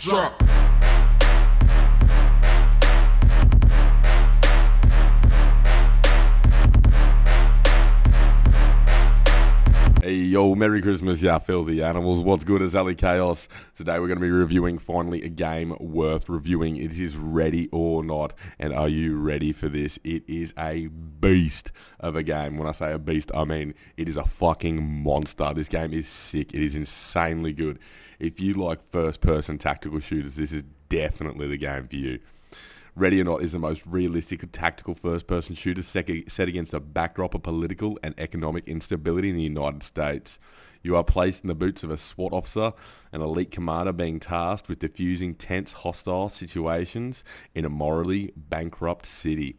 What's up? Hey, yo, Merry Christmas, ya filthy animals. What's good? It's Ali Chaos. Today we're going to be reviewing finally a game worth reviewing. It is Ready or Not. And are you ready for this? It is a beast of a game. When I say a beast, I mean it is a fucking monster. This game is sick. It is insanely good. If you like first-person tactical shooters, this is definitely the game for you. Ready or Not is the most realistic tactical first-person shooter set against a backdrop of political and economic instability in the United States. You are placed in the boots of a SWAT officer, an elite commander being tasked with diffusing tense, hostile situations in a morally bankrupt city.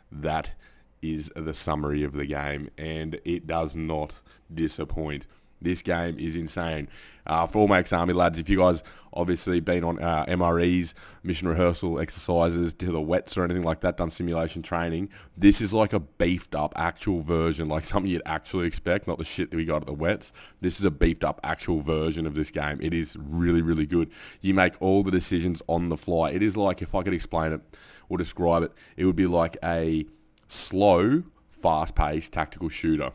That is the summary of the game, and it does not disappoint. This game is insane. For all my ex-Army lads, if you guys obviously been on MREs, mission rehearsal exercises, to the wets or anything like that, done simulation training, this is like a beefed up actual version, like something you'd actually expect, not the shit that we got at the wets. This is a beefed up actual version of this game. It is really, really good. You make all the decisions on the fly. It is like, if I could explain it or describe it, it would be like a slow, fast-paced tactical shooter.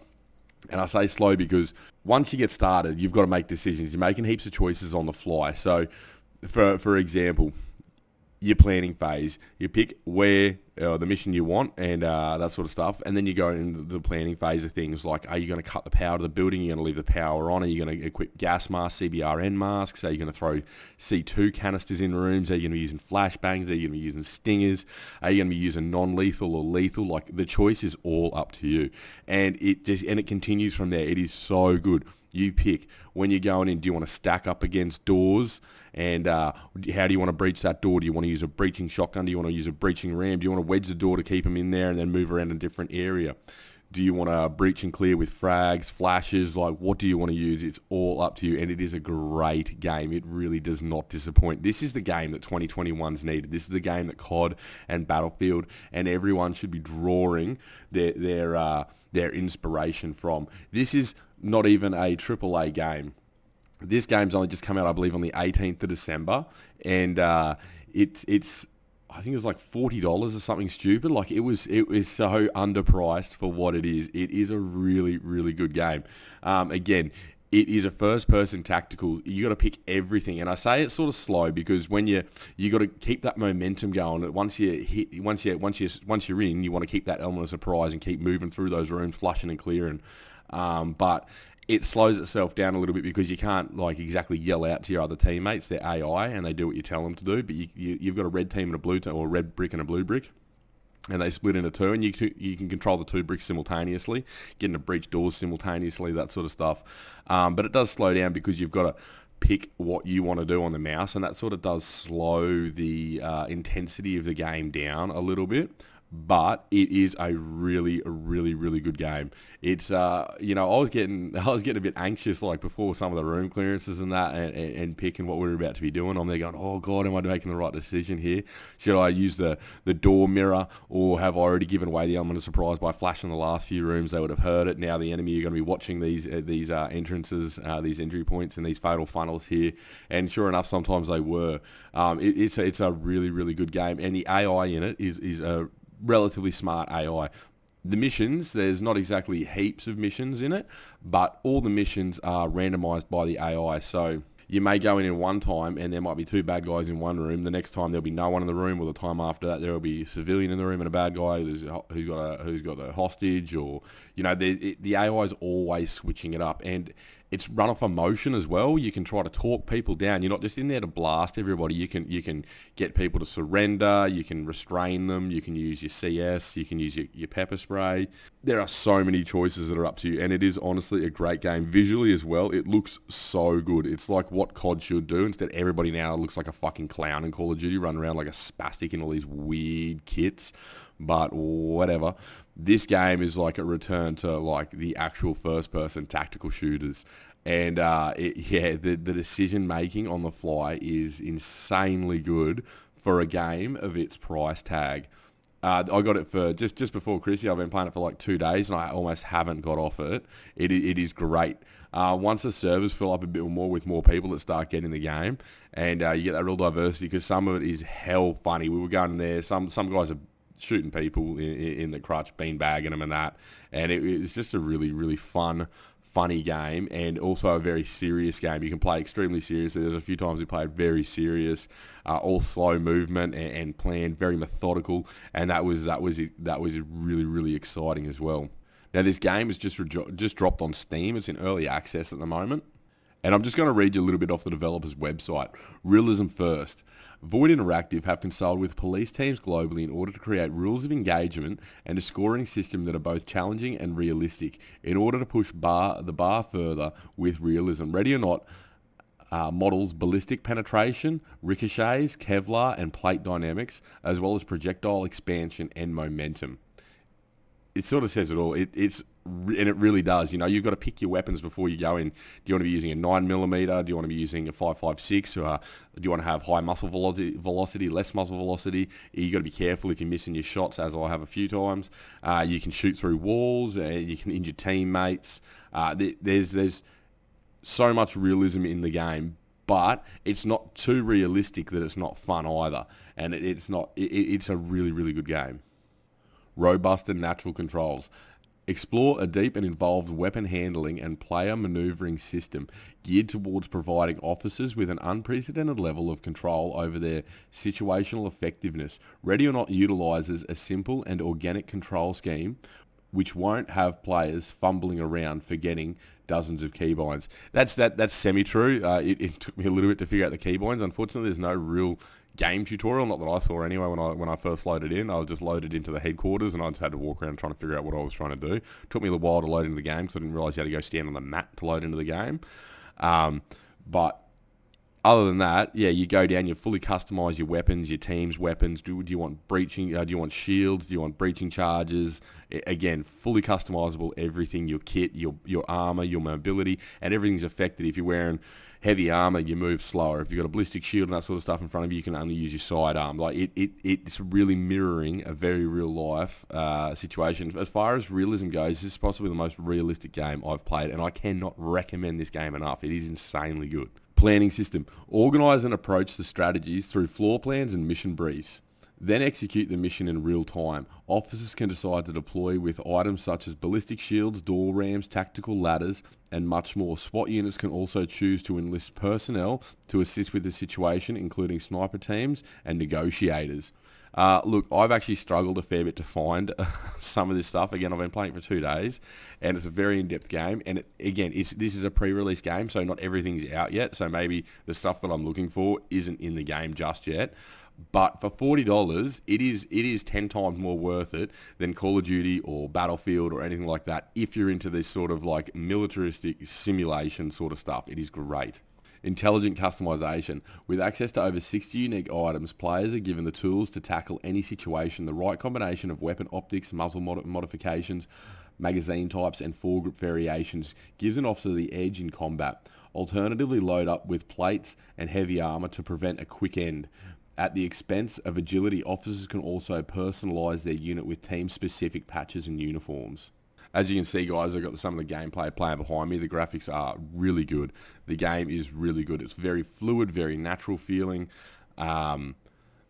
And I say slow because once you get started, you've got to make decisions. You're making heaps of choices on the fly. So, for example, your planning phase, you pick where the mission you want and that sort of stuff, and then you go into the planning phase of things like, are you going to cut the power to the building? Are you going to leave the power on? Are you going to equip gas masks, CBRN masks? Are you going to throw C2 canisters in rooms? Are you going to be using flashbangs? Are you going to be using stingers? Are you going to be using non-lethal or lethal? Like, the choice is all up to you, and it continues from there. It is so good. You pick when you're going in. Do you want to stack up against doors? And how do you want to breach that door? Do you want to use a breaching shotgun? Do you want to use a breaching ram? Do you want to wedge the door to keep them in there and then move around a different area? Do you want to breach and clear with frags, flashes? Like, what do you want to use? It's all up to you, and it is a great game. It really does not disappoint. This is the game that 2021's needed. This is the game that COD and Battlefield and everyone should be drawing their inspiration from. This is not even a AAA game. This game's only just come out, I believe, on the 18th of December, and it's I think it was like $40 or something stupid. Like, it was so underpriced for what it is. It is a really, really good game. Again, it is a first-person tactical. You got to pick everything, and I say it's sort of slow because when you got to keep that momentum going. Once you're in, you want to keep that element of surprise and keep moving through those rooms, flushing and clearing. But it slows itself down a little bit because you can't like exactly yell out to your other teammates. They're AI and they do what you tell them to do. But you've got a red team and a blue team, or a red brick and a blue brick, and they split into two, and you can control the two bricks simultaneously, get into breach doors simultaneously, that sort of stuff. But it does slow down because you've got to pick what you want to do on the mouse, and that sort of does slow the intensity of the game down a little bit. But it is a really, really, really good game. It's I was getting a bit anxious like before some of the room clearances and that, and picking what we were about to be doing. I'm there going, oh god, am I making the right decision here? Should I use the door mirror, or have I already given away the element of surprise by flashing the last few rooms? They would have heard it. Now the enemy are going to be watching these entrances, these entry points, and these fatal funnels here. And sure enough, sometimes they were. It's a really, really good game, and the AI in it is a relatively smart AI. The missions, there's not exactly heaps of missions in it, but all the missions are randomized by the AI. So you may go in one time and there might be two bad guys in one room. The next time there'll be no one in the room, or the time after that there will be a civilian in the room and a bad guy who's got a hostage, or the AI is always switching it up, and it's run off emotion as well. You can try to talk people down. You're not just in there to blast everybody. You can get people to surrender. You can restrain them. You can use your CS. You can use your pepper spray. There are so many choices that are up to you, and it is honestly a great game. Visually as well, it looks so good. It's like what COD should do. Instead, everybody now looks like a fucking clown in Call of Duty, running around like a spastic in all these weird kits. But whatever. This game is like a return to like the actual first-person tactical shooters. And the decision making on the fly is insanely good for a game of its price tag. I got it for just before Chrissy. I've been playing it for like 2 days, and I almost haven't got off it. It is great. Once the servers fill up a bit more with more people that start getting the game, and you get that real diversity, because some of it is hell funny. We were going in there, some guys are shooting people in the crutch, beanbagging them and that, and it's just a really, really funny game, and also a very serious game. You can play extremely seriously. There's a few times we played very serious, all slow movement and planned, very methodical, and that was really, really exciting as well. Now, this game is just dropped on Steam. It's in early access at the moment. And I'm just going to read you a little bit off the developer's website. Realism first. Void Interactive have consulted with police teams globally in order to create rules of engagement and a scoring system that are both challenging and realistic in order to push the bar further with realism. Ready or Not models ballistic penetration, ricochets, Kevlar and plate dynamics, as well as projectile expansion and momentum. It sort of says it all. And it really does. You know, you've got to pick your weapons before you go in. Do you want to be using a 9mm? Do you want to be using a 5.56? Or do you want to have high muscle velocity, less muscle velocity? You've got to be careful if you're missing your shots, as I have a few times. You can shoot through walls. You can injure teammates. There's so much realism in the game, but it's not too realistic that it's not fun either. And it's a really, really good game. Robust and natural controls. Explore a deep and involved weapon handling and player maneuvering system geared towards providing officers with an unprecedented level of control over their situational effectiveness. Ready or Not utilizes a simple and organic control scheme which won't have players fumbling around forgetting dozens of keybinds. That's semi-true. It took me a little bit to figure out the keybinds. Unfortunately, there's no real game tutorial, not that I saw anyway when I first loaded in. I was just loaded into the headquarters and I just had to walk around trying to figure out what I was trying to do. It took me a little while to load into the game because I didn't realise you had to go stand on the mat to load into the game. But other than that, yeah, you go down, you fully customise your weapons, your team's weapons. Do you want breaching? Do you want shields? Do you want breaching charges? Again, fully customisable, everything, your kit, your armour, your mobility, and everything's affected. If you're wearing heavy armour, you move slower. If you've got a ballistic shield and that sort of stuff in front of you, you can only use your sidearm. Like it's really mirroring a very real life situation. As far as realism goes, this is possibly the most realistic game I've played, and I cannot recommend this game enough. It is insanely good. Planning system. Organise and approach the strategies through floor plans and mission briefs. Then execute the mission in real time. Officers can decide to deploy with items such as ballistic shields, door rams, tactical ladders, and much more. SWAT units can also choose to enlist personnel to assist with the situation, including sniper teams and negotiators. Look, I've actually struggled a fair bit to find some of this stuff. Again, I've been playing it for 2 days, and it's a very in-depth game. And this is a pre-release game, so not everything's out yet. So maybe the stuff that I'm looking for isn't in the game just yet. But for $40, it is 10 times more worth it than Call of Duty or Battlefield or anything like that. If you're into this sort of like militaristic simulation sort of stuff, it is great. Intelligent customization. With access to over 60 unique items, players are given the tools to tackle any situation. The right combination of weapon optics, muzzle modifications, magazine types, and foregrip variations gives an officer the edge in combat. Alternatively, load up with plates and heavy armor to prevent a quick end. At the expense of agility, officers can also personalize their unit with team-specific patches and uniforms. As you can see, guys, I've got some of the gameplay playing behind me. The graphics are really good. The game is really good. It's very fluid, very natural feeling.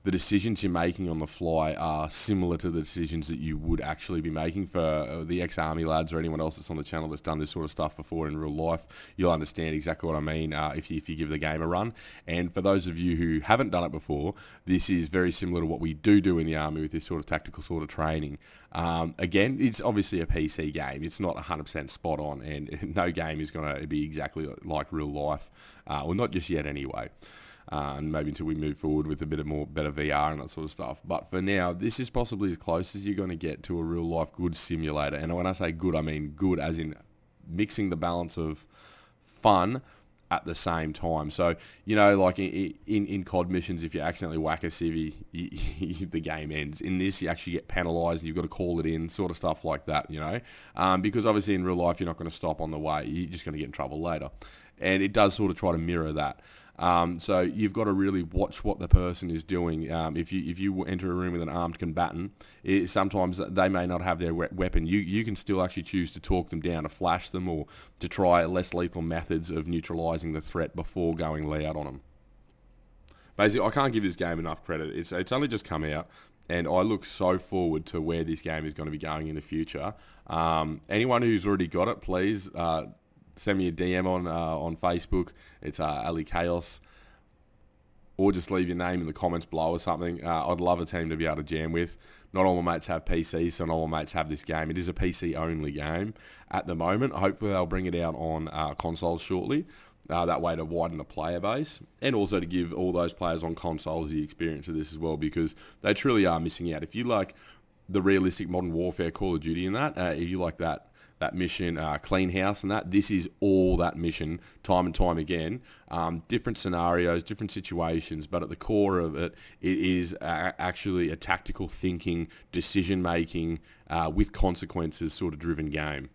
The decisions you're making on the fly are similar to the decisions that you would actually be making. For the ex-army lads or anyone else that's on the channel that's done this sort of stuff before in real life, you'll understand exactly what I mean if you give the game a run. And for those of you who haven't done it before, this is very similar to what we do in the army with this sort of tactical sort of training. Again, it's obviously a PC game. It's not 100% spot on, and no game is going to be exactly like real life. Well, not just yet anyway. And maybe until we move forward with a bit better VR and that sort of stuff. But for now, this is possibly as close as you're going to get to a real life good simulator. And when I say good, I mean good as in mixing the balance of fun at the same time. So, you know, like in COD missions, if you accidentally whack a civvy, the game ends. In this, you actually get penalised and you've got to call it in, sort of stuff like that, you know. Because obviously in real life, you're not going to stop on the way. You're just going to get in trouble later. And it does sort of try to mirror that. So you've got to really watch what the person is doing. If you enter a room with an armed combatant, sometimes they may not have their weapon. You can still actually choose to talk them down, to flash them, or to try less lethal methods of neutralising the threat before going loud on them. Basically, I can't give this game enough credit. It's only just come out, and I look so forward to where this game is going to be going in the future. Anyone who's already got it, please send me a DM on Facebook. It's Ali Chaos, or just leave your name in the comments below or something. I'd love a team to be able to jam with. Not all my mates have PCs, so not all my mates have this game. It is a PC-only game at the moment. Hopefully they'll bring it out on consoles shortly. That way to widen the player base, and also to give all those players on consoles the experience of this as well, because they truly are missing out. If you like the realistic Modern Warfare Call of Duty and that, if you like that mission, Clean House and that, this is all that mission, time and time again. Different scenarios, different situations, but at the core of it, it is actually a tactical thinking, decision-making, with consequences sort of driven game.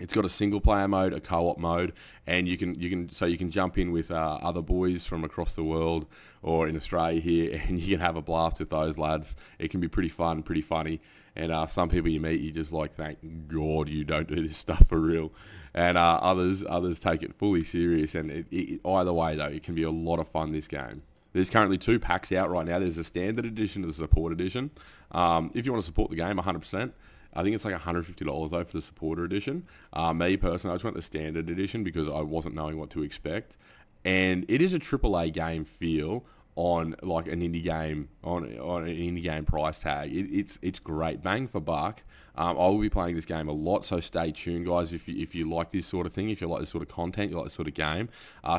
It's got a single player mode, a co-op mode, and you can jump in with other boys from across the world or in Australia here, and you can have a blast with those lads. It can be pretty fun, pretty funny, and some people you meet, you just like, thank God you don't do this stuff for real, and others take it fully serious. And either way though, it can be a lot of fun, this game. There's currently 2 packs out right now. There's a standard edition and a support edition. If you want to support the game 100%. I think it's like $150 though for the supporter edition. Me personally, I just went the standard edition because I wasn't knowing what to expect. And it is a AAA game feel on like an indie game, on an indie game price tag. It's great, bang for buck. I will be playing this game a lot, so stay tuned, guys. If you like this sort of thing, if you like this sort of content, you like this sort of game,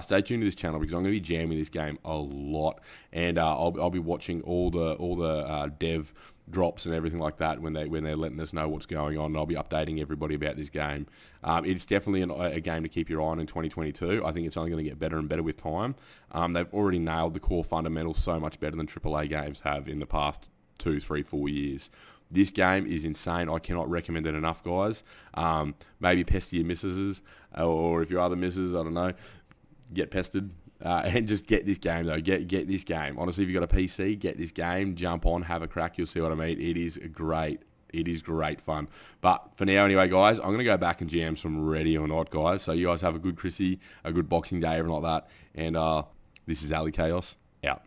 stay tuned to this channel, because I'm going to be jamming this game a lot, and I'll be watching all the dev drops and everything like that when they're letting us know what's going on, and I'll be updating everybody about this game. It's definitely a game to keep your eye on in 2022. I think it's only going to get better and better with time. They've already nailed the core fundamentals so much better than AAA games have in the past 2, 3, 4 years. This game is insane. I cannot recommend it enough, guys. Maybe pester your missuses, or if your other missus, I don't know, get pestered. And just get this game though. Get this game. Honestly, if you've got a PC, get this game. Jump on, have a crack. You'll see what I mean. It is great. It is great fun. But for now, anyway, guys, I'm going to go back and jam some Ready or Not, guys. So you guys have a good Chrissy, a good Boxing Day, everything like that. And this is Ali Chaos, out.